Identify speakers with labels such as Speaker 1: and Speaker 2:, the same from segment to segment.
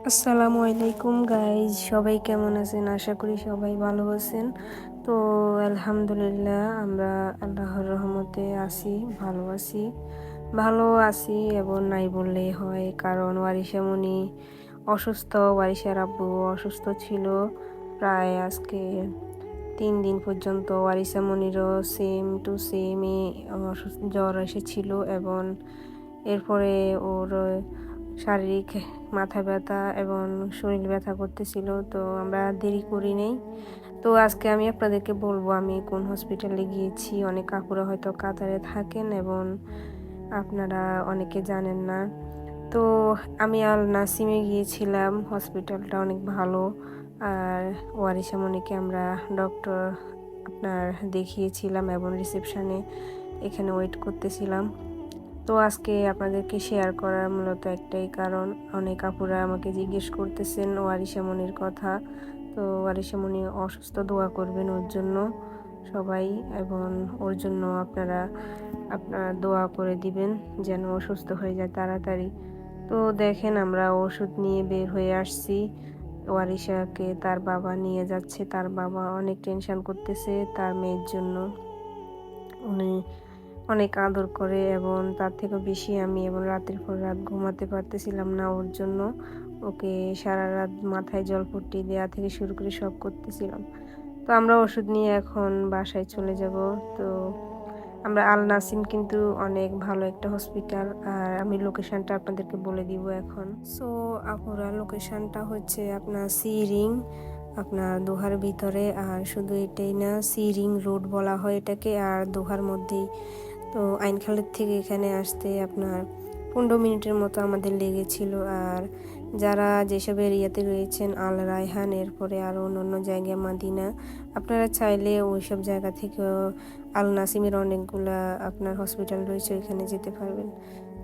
Speaker 1: আসসালামু আলাইকুম গাইজ, সবাই কেমন আছেন? আশা করি সবাই ভালো আছেন। তো আলহামদুলিল্লাহ, আমরা আল্লাহর রহমতে আছি, ভালো আছি এবং নাই বললেই হয়, কারণ ওয়ারিশামণি অসুস্থ। ওয়ারিশার আব্বু অসুস্থ ছিল প্রায় আজকে 3 দিন পর্যন্ত। ওয়ারিশামণিরও সেম টু সেমই জ্বর এসেছিল এবং এরপরে ওর শারীরিক মাথা ব্যথা এবং শরীর ব্যথা করতেছিল। তো আমরা দেরি করি নেই। তো আজকে আমি আপনাদেরকে বলবো আমি কোন হসপিটালে গিয়েছি। অনেক কাকুরা হয়তো কাতারে থাকেন এবং আপনারা অনেকে জানেন না। তো আমি আল নাসিমে গিয়েছিলাম, হসপিটালটা অনেক ভালো। আর ওয়ারিশামণিকে আমরা ডক্টর দেখিয়েছিলাম এবং রিসেপশনে এখানে ওয়েট করতেছিলাম। তো আজকে আপনাদেরকে শেয়ার করার মূলত একটাই কারণ, অনেক আপুরা আমাকে জিজ্ঞেস করতেছেন ওয়ারিশামণির কথা। তো ওয়ারিশামণি অসুস্থ, দোয়া করবেন ওর জন্য সবাই, এবং ওর জন্য আপনারা দোয়া করে দিবেন যেন ও সুস্থ হয়ে যায় তাড়াতাড়ি। তো দেখেন, আমরা ওষুধ নিয়ে বের হয়ে আসছি। ওয়ারিশাকে তার বাবা নিয়ে যাচ্ছে। তার বাবা অনেক টেনশন করতেছে তার মেয়ের জন্য। উনি অনেক আদর করে এবং তার থেকেও বেশি আমি, এবং রাতের পর রাত ঘুমাতে পারতেছিলাম না ওর জন্য। ওকে সারা রাত মাথায় জলপট্টি দেওয়া থেকে শুরু করে সব করতেছিলাম। তো আমরা ওষুধ নিয়ে এখন বাসায় চলে যাব। তো আমরা আল নাসিম কিন্তু অনেক ভালো একটা হসপিটাল, আর আমি লোকেশনটা আপনাদেরকে বলে দিব এখন। সো আপুরা, লোকেশনটা হচ্ছে আপনার সি রিং, আপনার দোহার ভিতরে। আর শুধু এটাই না, সি রিং রোড বলা হয় এটাকে, আর দোহার মধ্যেই। তো আইনখালের থেকে এখানে আসতে আপনার 15 মিনিটের মতো আমাদের লেগেছিল। আর যারা যেসব এরিয়াতে রয়েছেন, আল রায়হান, এরপরে আরও অন্য জায়গায় মাদিনা, আপনারা চাইলে ওইসব জায়গা থেকেও আল নাসিমের অনেকগুলা আপনার হসপিটাল রয়েছে, ওইখানে যেতে পারবেন।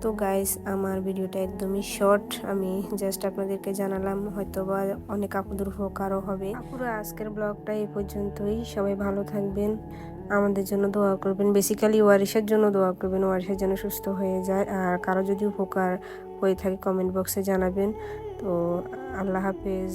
Speaker 1: তো গাইস, আমার ভিডিওটা একদমই শর্ট, আমি জাস্ট আপনাদেরকে জানালাম, হয়তো বা অনেক আপুদের উপকারও হবে। পুরো আজকের ব্লগটা এই পর্যন্তই। সবাই ভালো থাকবেন, আমাদের জন্য দোয়া করবেন, বেসিক্যালি ওয়ারিশার জন্য দোয়া করবেন, ওয়ারিশার যেন সুস্থ হয়ে যায়। আর কারো যদি উপকার হয়ে থাকে কমেন্ট বক্সে জানাবেন। তো আল্লাহ হাফেজ।